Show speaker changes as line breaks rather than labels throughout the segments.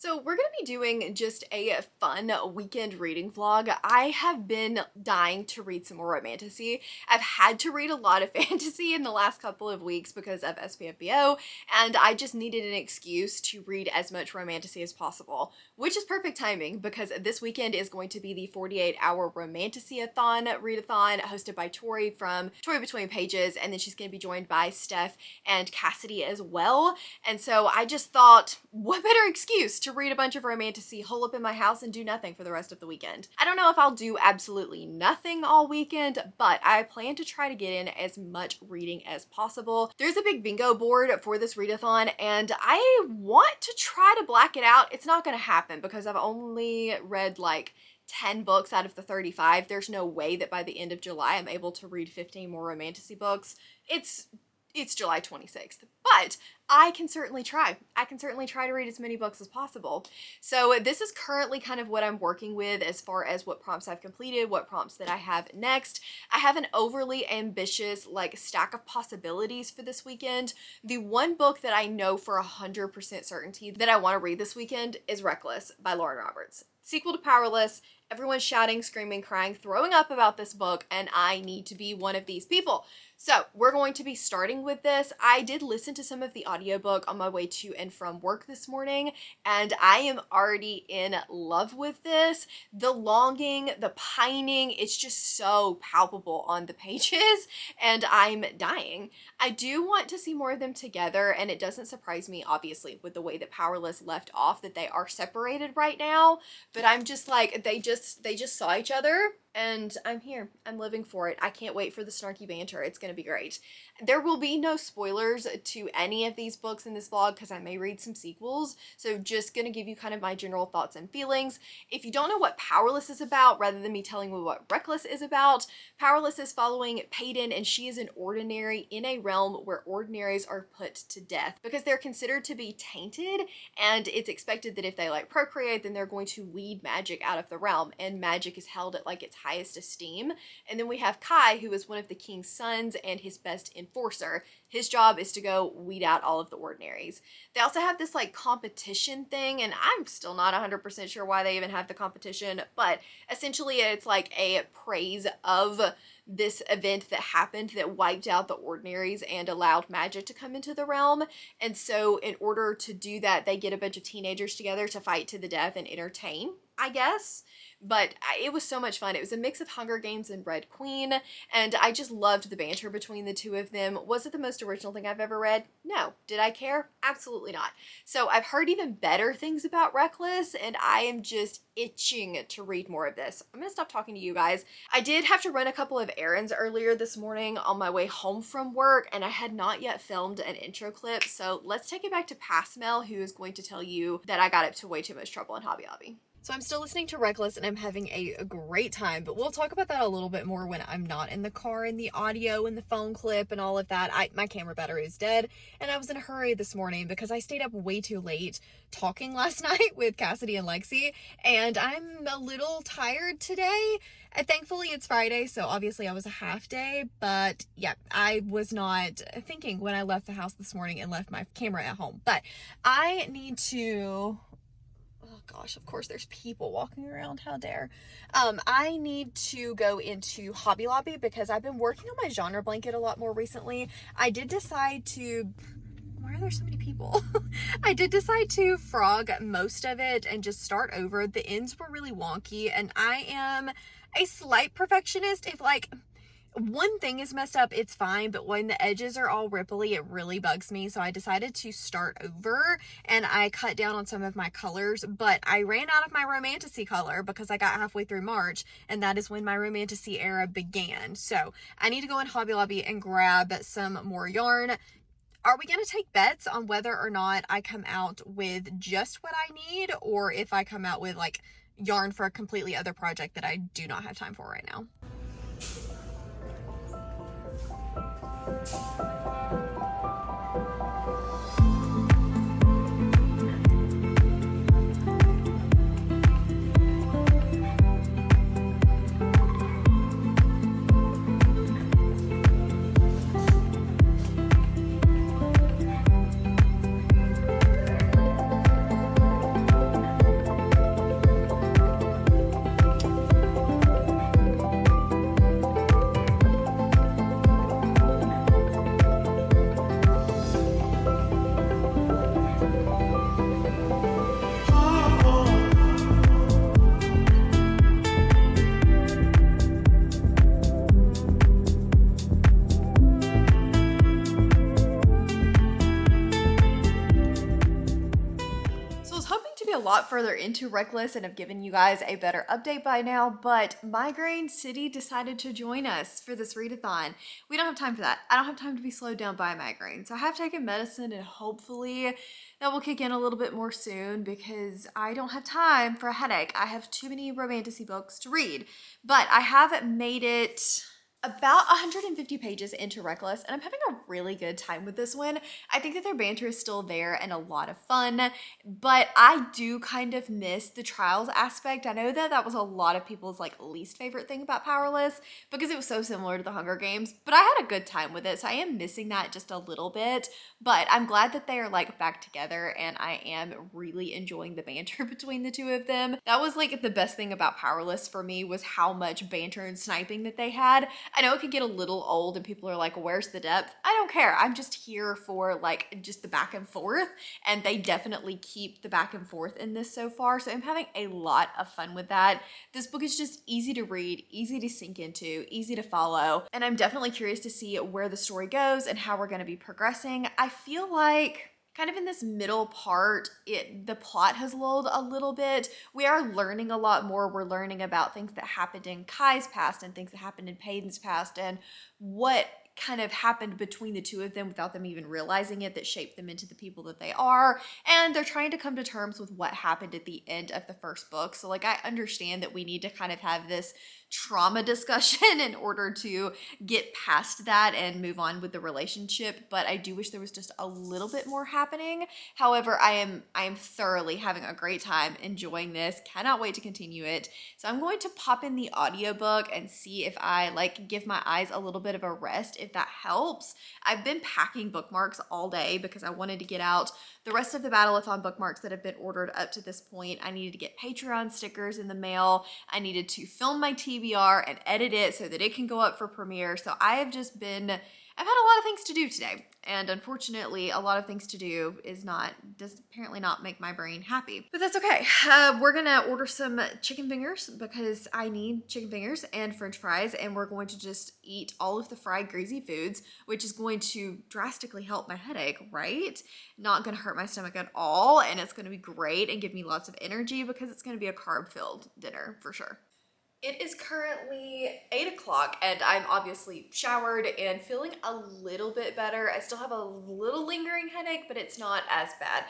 So we're going to be doing just a fun weekend reading vlog. I have been dying to read some more romantasy. I've had to read a lot of fantasy in the last couple of weeks because of SPFBO, and I just needed an excuse to read as much romantasy as possible, which is perfect timing because this weekend is going to be the 48-hour Romantasyathon readathon hosted by Tori from Tori Between Pages, and then she's going to be joined by Steph and Cassidy as well. And so I just thought, what better excuse to read a bunch of romantasy, hole up in my house, and do nothing for the rest of the weekend. I don't know if I'll do absolutely nothing all weekend, but I plan to try to get in as much reading as possible. There's a big bingo board for this readathon, and I want to try to black it out. It's not going to happen because I've only read like 10 books out of the 35. There's no way that by the end of July I'm able to read 15 more romantasy books. It's July 26th, but I can certainly try. I can certainly try to read as many books as possible. So this is currently kind of what I'm working with as far as what prompts I've completed, what prompts that I have next. I have an overly ambitious like stack of possibilities for this weekend. The one book that I know for 100% certainty that I want to read this weekend is Reckless by Lauren Roberts. Sequel to Powerless. Everyone's shouting, screaming, crying, throwing up about this book, and I need to be one of these people. So we're going to be starting with this. I did listen to some of the audiobook on my way to and from work this morning, and I am already in love with this. The longing, the pining, it's just so palpable on the pages, and I'm dying. I do want to see more of them together, and it doesn't surprise me, obviously, with the way that Powerless left off, that they are separated right now, but I'm just like, they just saw each other, and I'm here. I'm living for it. I can't wait for the snarky banter. It's going to be great. There will be no spoilers to any of these books in this vlog because I may read some sequels, so just going to give you kind of my general thoughts and feelings. If you don't know what Powerless is about, rather than me telling you what Reckless is about, Powerless is following Peyton, and she is an ordinary in a realm where ordinaries are put to death because they're considered to be tainted, and it's expected that if they like procreate, then they're going to weed magic out of the realm, and magic is held at like its highest esteem. And then we have Kai, who is one of the king's sons and his best enforcer. His job is to go weed out all of the ordinaries. They also have this like competition thing, and I'm still not 100% sure why they even have the competition, but essentially it's like a praise of this event that happened that wiped out the ordinaries and allowed magic to come into the realm. And so in order to do that, they get a bunch of teenagers together to fight to the death and entertain, I guess. But it was so much fun. It was a mix of Hunger Games and Red Queen, and I just loved the banter between the two of them. Was it the most original thing I've ever read? No. Did I care? Absolutely not. So I've heard even better things about Reckless, and I am just itching to read more of this. I'm gonna stop talking to you guys. I did have to run a couple of errands earlier this morning on my way home from work, and I had not yet filmed an intro clip, so let's take it back to Passmel, who is going to tell you that I got up to way too much trouble in Hobby Lobby. So I'm still listening to Reckless, and I'm having a great time, but we'll talk about that a little bit more when I'm not in the car, and the audio and the phone clip and all of that. My camera battery is dead, and I was in a hurry this morning because I stayed up way too late talking last night with Cassidy and Lexi, and I'm a little tired today. And thankfully it's Friday, so obviously I was a half day, but yeah, I was not thinking when I left the house this morning and left my camera at home. But I need to... Oh gosh, of course there's people walking around, how dare. I need to go into Hobby Lobby because I've been working on my genre blanket a lot more recently. I did decide to... Why are there so many people? I did decide to frog most of it and just start over. The ends were really wonky, and I am a slight perfectionist. If like one thing is messed up, it's fine, but when the edges are all ripply, it really bugs me. So I decided to start over, and I cut down on some of my colors, but I ran out of my Romantasy color because I got halfway through March, and that is when my Romantasy era began. So I need to go in Hobby Lobby and grab some more yarn. Are we going to take bets on whether or not I come out with just what I need, or if I come out with like yarn for a completely other project that I do not have time for right now? was hoping to be a lot further into Reckless and have given you guys a better update by now, but Migraine City decided to join us for this readathon. We don't have time for that. I don't have time to be slowed down by a migraine. So I have taken medicine and hopefully that will kick in a little bit more soon because I don't have time for a headache. I have too many romantasy books to read, but I have made it about 150 pages into Reckless, and I'm having a really good time with this one. I think that their banter is still there and a lot of fun, but I do kind of miss the trials aspect. I know that that was a lot of people's like least favorite thing about Powerless because it was so similar to the Hunger Games, but I had a good time with it, so I am missing that just a little bit, but I'm glad that they are like back together, and I am really enjoying the banter between the two of them. That was like the best thing about Powerless for me, was how much banter and sniping that they had. I know it could get a little old and people are like, where's the depth? I don't care. I'm just here for like just the back and forth, and they definitely keep the back and forth in this so far. So I'm having a lot of fun with that. This book is just easy to read, easy to sink into, easy to follow, and I'm definitely curious to see where the story goes and how we're going to be progressing. I feel like kind of in this middle part, the plot has lulled a little bit. We are learning a lot more. We're learning about things that happened in Kai's past and things that happened in Payton's past and what kind of happened between the two of them without them even realizing it that shaped them into the people that they are. And they're trying to come to terms with what happened at the end of the first book. So like, I understand that we need to kind of have this trauma discussion in order to get past that and move on with the relationship, but I do wish there was just a little bit more happening. However, I am thoroughly having a great time enjoying this. Cannot wait to continue it. So I'm going to pop in the audiobook and see if I like give my eyes a little bit of a rest, if that helps. I've been packing bookmarks all day because I wanted to get out the rest of the Battleathon bookmarks that have been ordered up to this point. I needed to get Patreon stickers in the mail. I needed to film my TBR and edit it so that it can go up for premiere. So I have just been, I've had a lot of things to do today. And unfortunately, a lot of things to do does apparently not make my brain happy. But that's okay. We're gonna order some chicken fingers because I need chicken fingers and french fries, and we're going to just eat all of the fried greasy foods, which is going to drastically help my headache, right? Not gonna hurt my stomach at all, and it's gonna be great and give me lots of energy because it's gonna be a carb-filled dinner for sure. It is currently 8 o'clock and I'm obviously showered and feeling a little bit better. I still have a little lingering headache, but it's not as bad.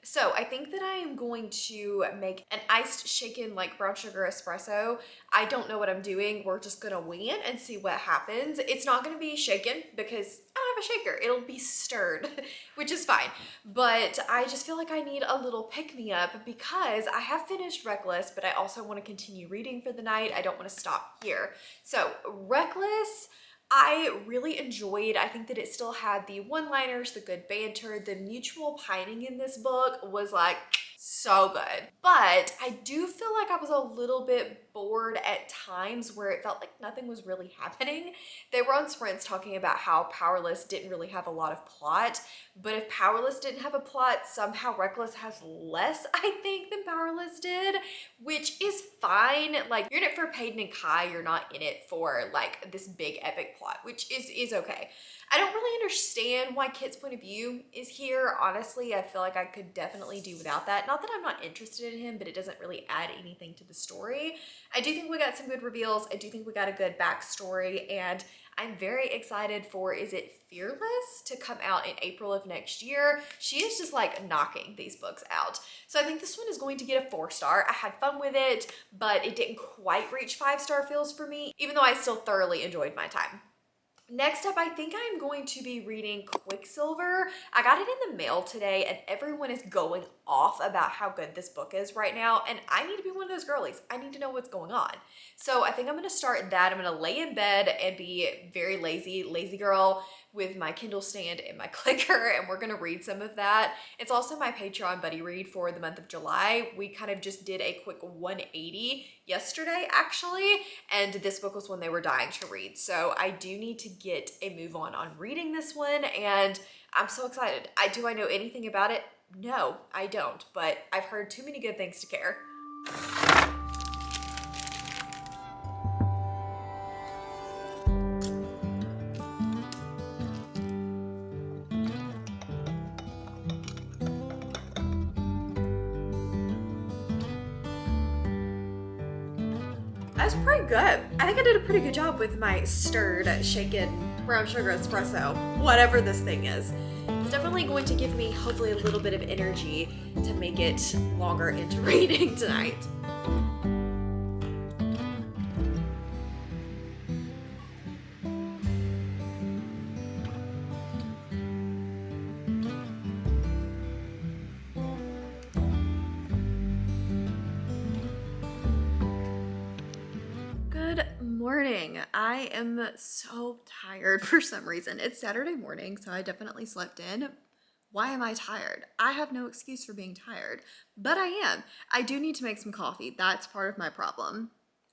So I think that I am going to make an iced shaken like brown sugar espresso. I don't know what I'm doing. We're just gonna wing it and see what happens. It's not gonna be shaken because I don't have a shaker. It'll be stirred, which is fine. But I just feel like I need a little pick-me-up because I have finished Reckless, but I also want to continue reading for the night. I don't want to stop here. So Reckless, I really enjoyed. I think that it still had the one-liners, the good banter, the mutual pining in this book was like so good. But I do feel like I was a little bit bored at times where it felt like nothing was really happening. They were on sprints talking about how Powerless didn't really have a lot of plot, but if Powerless didn't have a plot, somehow Reckless has less, I think, than Powerless did, which is fine. Like, you're in it for Payton and Kai, you're not in it for like this big epic plot, which is okay. I don't really understand why Kit's point of view is here. Honestly, I feel like I could definitely do without that. Not that I'm not interested in him, but it doesn't really add anything to the story. I do think we got some good reveals. I do think we got a good backstory, and I'm very excited for, is it Fearless, to come out in April of next year. She is just like knocking these books out. So I think this one is going to get a 4-star. I had fun with it, but it didn't quite reach 5-star feels for me, even though I still thoroughly enjoyed my time. Next up, I think I'm going to be reading Quicksilver. I got it in the mail today and everyone is going off about how good this book is right now, and I need to be one of those girlies. I need to know what's going on. So I think I'm gonna start that. I'm gonna lay in bed and be very lazy girl with my Kindle stand and my clicker, and we're gonna read some of that. It's also my Patreon buddy read for the month of July. We kind of just did a quick 180 yesterday actually, and this book was one they were dying to read. So I do need to get a move on reading this one, and I'm so excited. Do I know anything about it? No, I don't, but I've heard too many good things to care. That's pretty good. I think I did a pretty good job with my stirred, shaken brown sugar espresso, whatever this thing is. It's definitely going to give me hopefully a little bit of energy to make it longer into reading tonight. Good morning. I am so tired for some reason. It's Saturday morning, so I definitely slept in. Why am I tired? I have no excuse for being tired, but I am. I do need to make some coffee. That's part of my problem.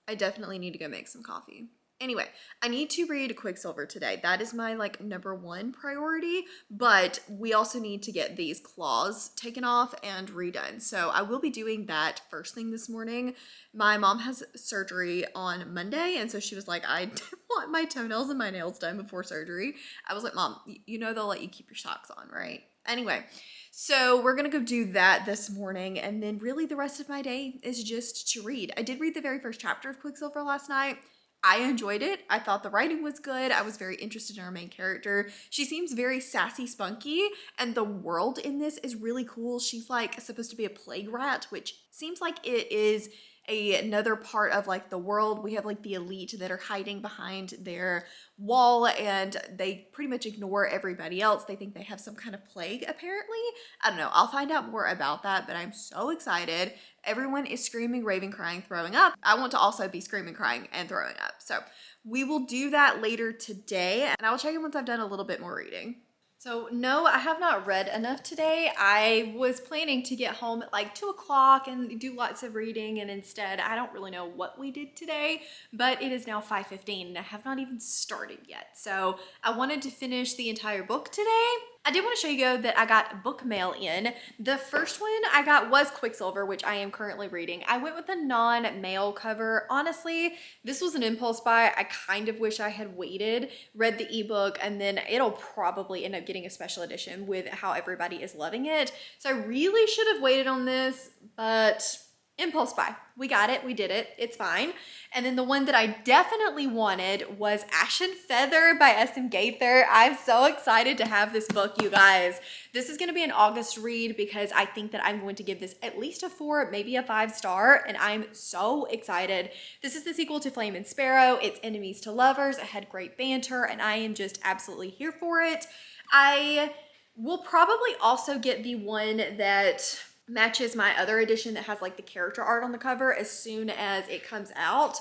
I definitely need to go make some coffee. Anyway, I need to read Quicksilver today. That is my number one priority, but we also need to get these claws taken off and redone. So I will be doing that first thing this morning. My mom has surgery on Monday, and so she was like, I want my toenails and my nails done before surgery. I was like, Mom, you know they'll let you keep your socks on, right? Anyway, so we're gonna go do that this morning, and then really the rest of my day is just to read. I did read the very first chapter of Quicksilver last night. I enjoyed it. I thought the writing was good. I was very interested in our main character. She seems very sassy, spunky, and the world in this is really cool. She's supposed to be a plague rat, which seems like it is another part of the world. We have the elite that are hiding behind their wall, and they pretty much ignore everybody else. They think they have some kind of plague, apparently. I don't know. I'll find out more about that, but I'm so excited. Everyone is screaming, raving, crying, throwing up. I want to also be screaming, crying, and throwing up. So we will do that later today, and I will check in once I've done a little bit more reading. So no, I have not read enough today. I was planning to get home at 2 o'clock and do lots of reading, and instead I don't really know what we did today, but it is now 5:15 and I have not even started yet. So I wanted to finish the entire book today. I did want to show you that I got book mail in. The first one I got was Quicksilver, which I am currently reading. I went with a non-mail cover. Honestly, this was an impulse buy. I kind of wish I had waited, read the ebook, and then it'll probably end up getting a special edition with how everybody is loving it. So I really should have waited on this, but impulse buy. We got it. We did it. It's fine. And then the one that I definitely wanted was Ashen Feather by S.M. Gaither. I'm so excited to have this book, you guys. This is going to be an August read because I think that I'm going to give this at least a 4, maybe a 5-star, and I'm so excited. This is the sequel to Flame and Sparrow. It's enemies to lovers. It had great banter, and I am just absolutely here for it. I will probably also get the one that matches my other edition that has the character art on the cover as soon as it comes out.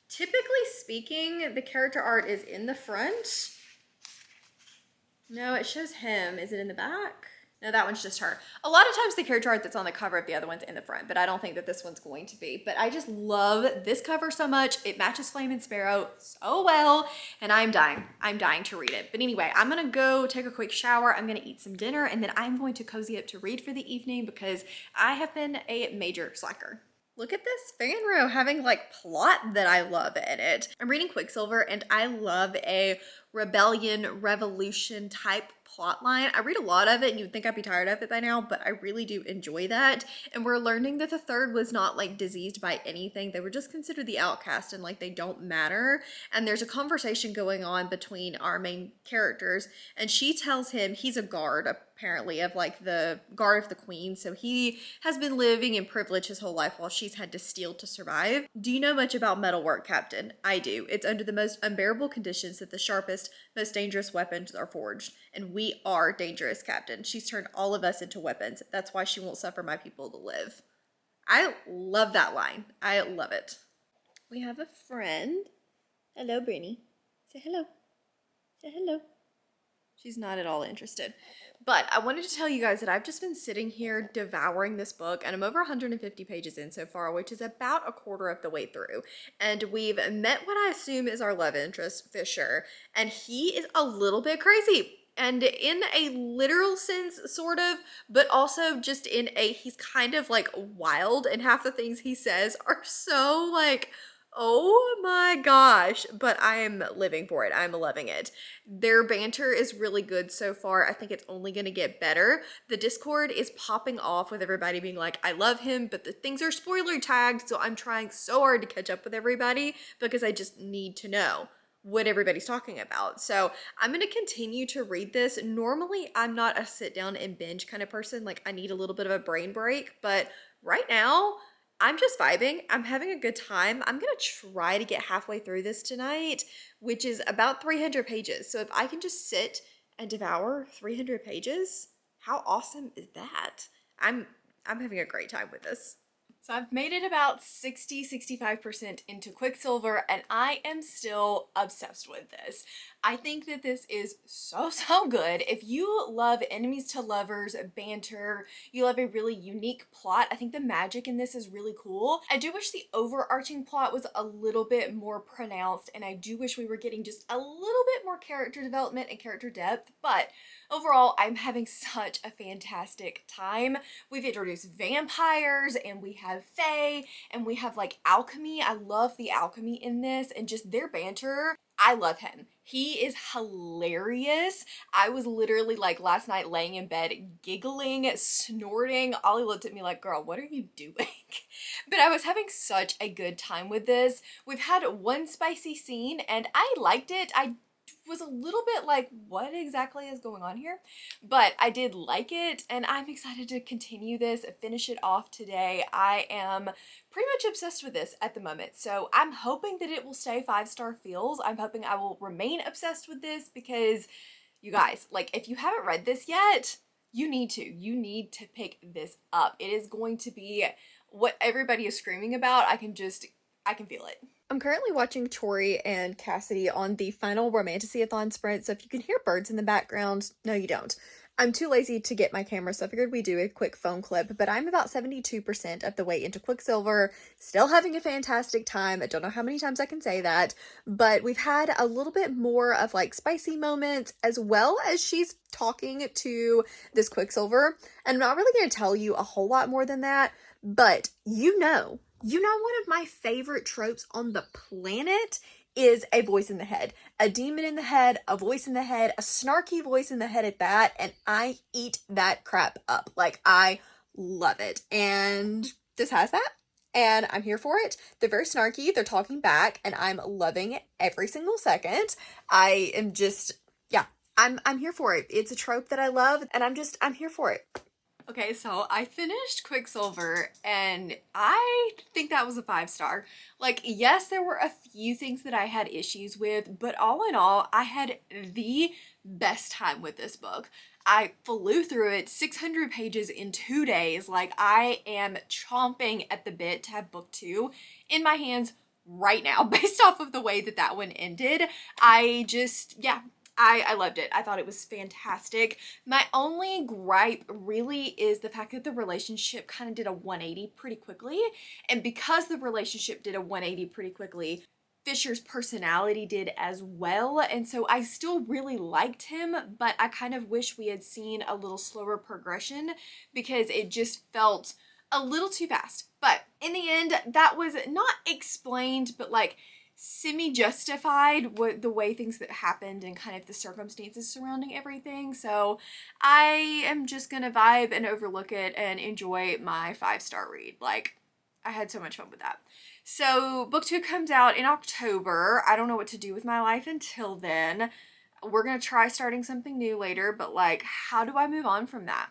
Typically speaking, the character art is in the front. No, it shows him. Is it in the back? No, that one's just her. A lot of times the character art that's on the cover of the other one's in the front, but I don't think that this one's going to be. But I just love this cover so much. It matches Flame and Sparrow so well, and I'm dying. I'm dying to read it. But anyway, I'm gonna go take a quick shower. I'm gonna eat some dinner, and then I'm going to cozy up to read for the evening because I have been a major slacker. Look at this fan row having plot that I love in it. I'm reading Quicksilver, and I love a rebellion, revolution type plot line. I read a lot of it, and you'd think I'd be tired of it by now, but I really do enjoy that. And we're learning that the third was not diseased by anything. They were just considered the outcast and they don't matter. And there's a conversation going on between our main characters, and she tells him he's a guard apparently of the guard of the queen. So he has been living in privilege his whole life while she's had to steal to survive. Do you know much about metalwork, Captain? I do. It's under the most unbearable conditions that the sharpest, most dangerous weapons are forged. And we are dangerous, Captain. She's turned all of us into weapons. That's why she won't suffer my people to live. I love that line. I love it. We have a friend. Hello, Brittany. Say hello. Say hello. She's not at all interested. But I wanted to tell you guys that I've just been sitting here devouring this book, and I'm over 150 pages in so far, which is about a quarter of the way through. And we've met what I assume is our love interest, Fisher, and he is a little bit crazy. And in a literal sense, sort of, but also just in a, he's kind of wild, and half the things he says are so Oh my gosh, but I am living for it. I'm loving it. Their banter is really good so far. I think it's only going to get better. The Discord is popping off with everybody being like, I love him, but the things are spoiler tagged, so I'm trying so hard to catch up with everybody because I just need to know what everybody's talking about. So I'm going to continue to read this. Normally, I'm not a sit down and binge kind of person. Like, I need a little bit of a brain break, but right now, I'm just vibing. I'm having a good time. I'm going to try to get halfway through this tonight, which is about 300 pages. So if I can just sit and devour 300 pages, how awesome is that? I'm I'm having a great time with this. So I've made it about 65% into Quicksilver, and I am still obsessed with this. I think that this is so good. If you love enemies to lovers, banter, you love a really unique plot, I think the magic in this is really cool. I do wish the overarching plot was a little bit more pronounced, and I do wish we were getting just a little bit more character development and character depth, but overall, I'm having such a fantastic time. We've introduced vampires, and we have fae, and we have like alchemy. I love the alchemy in this, and just their banter. I love him. He is hilarious. I was literally like last night laying in bed giggling, snorting. Ollie looked at me like, girl, what are you doing? But I was having such a good time with this. We've had one spicy scene and I liked it. I was a little bit like, what exactly is going on here? But I did like it, and I'm excited to continue this, finish it off today. I am pretty much obsessed with this at the moment, so I'm hoping that it will stay 5-star feels. I'm hoping I will remain obsessed with this because, you guys, like, if you haven't read this yet, you need to. You need to pick this up. It is going to be what everybody is screaming about. I can feel it. I'm currently watching Tori and Cassidy on the final Romantasyathon sprint, so if you can hear birds in the background, no you don't. I'm too lazy to get my camera, so I figured we'd do a quick phone clip, but I'm about 72% of the way into Quicksilver, still having a fantastic time. I don't know how many times I can say that, but we've had a little bit more of like spicy moments, as well as she's talking to this Quicksilver, and I'm not really going to tell you a whole lot more than that, but one of my favorite tropes on the planet is a voice in the head. A demon in the head, a voice in the head, a snarky voice in the head at that, and I eat that crap up. Like, I love it. And this has that, and I'm here for it. They're very snarky, they're talking back, and I'm loving every single second. I am just, yeah, I'm here for it. It's a trope that I love, and I'm here for it. Okay, so I finished Quicksilver, and I think that was a 5-star. Like, yes, there were a few things that I had issues with, but all in all, I had the best time with this book. I flew through it, 600 pages in 2 days. Like, I am chomping at the bit to have book 2 in my hands right now, based off of the way that that one ended. I loved it. I thought it was fantastic. My only gripe really is the fact that the relationship kind of did a 180 pretty quickly. And because the relationship did a 180 pretty quickly, Fisher's personality did as well. And so I still really liked him, but I kind of wish we had seen a little slower progression because it just felt a little too fast. But in the end, that was not explained, but like semi-justified what the way things that happened and kind of the circumstances surrounding everything. So I am just gonna vibe and overlook it and enjoy my 5-star read. Like, I had so much fun with that. So book 2 comes out in October. I don't know what to do with my life until then. We're gonna try starting something new later, but like, how do I move on from that?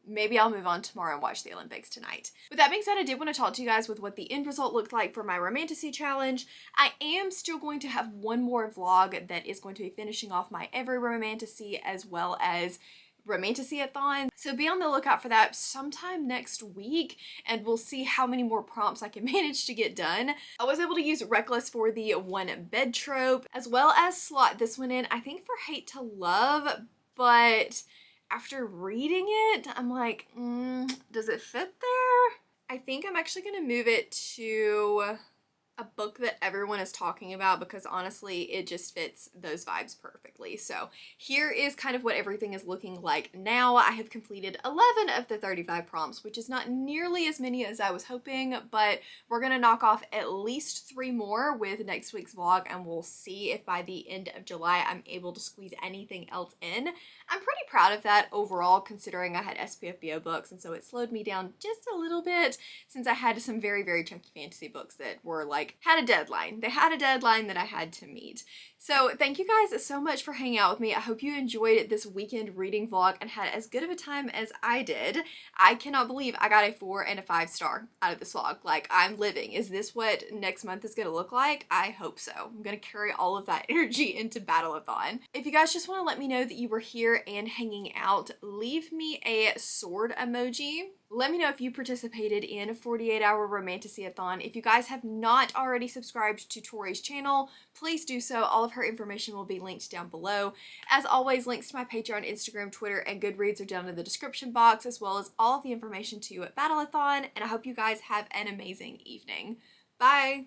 Maybe I'll move on tomorrow and watch the Olympics tonight. With that being said, I did want to talk to you guys with what the end result looked like for my Romantasy challenge. I am still going to have one more vlog that is going to be finishing off my every Romantasy as well as Romantasyathon. So be on the lookout for that sometime next week, and we'll see how many more prompts I can manage to get done. I was able to use Reckless for the one bed trope, as well as slot this one in, I think for Hate to Love, but after reading it, I'm like, does it fit there? I think I'm actually gonna move it to a book that everyone is talking about because honestly it just fits those vibes perfectly. So here is kind of what everything is looking like now. I have completed 11 of the 35 prompts, which is not nearly as many as I was hoping, but we're gonna knock off at least 3 more with next week's vlog, and we'll see if by the end of July I'm able to squeeze anything else in. I'm pretty proud of that overall, considering I had SPFBO books, and so it slowed me down just a little bit since I had some very, very chunky fantasy books that were like, had a deadline. They had a deadline that I had to meet. So thank you guys so much for hanging out with me. I hope you enjoyed this weekend reading vlog and had as good of a time as I did. I cannot believe I got a 4 and a 5 star out of this vlog. Like, I'm living. Is this what next month is gonna look like? I hope so. I'm gonna carry all of that energy into Battleathon. If you guys just want to let me know that you were here and hanging out, leave me a sword emoji. Let me know if you participated in a 48-hour Romantasyathon. If you guys have not already subscribed to Tori's channel, please do so. All of her information will be linked down below. As always, links to my Patreon, Instagram, Twitter, and Goodreads are down in the description box, as well as all of the information to you at Battleathon, and I hope you guys have an amazing evening. Bye!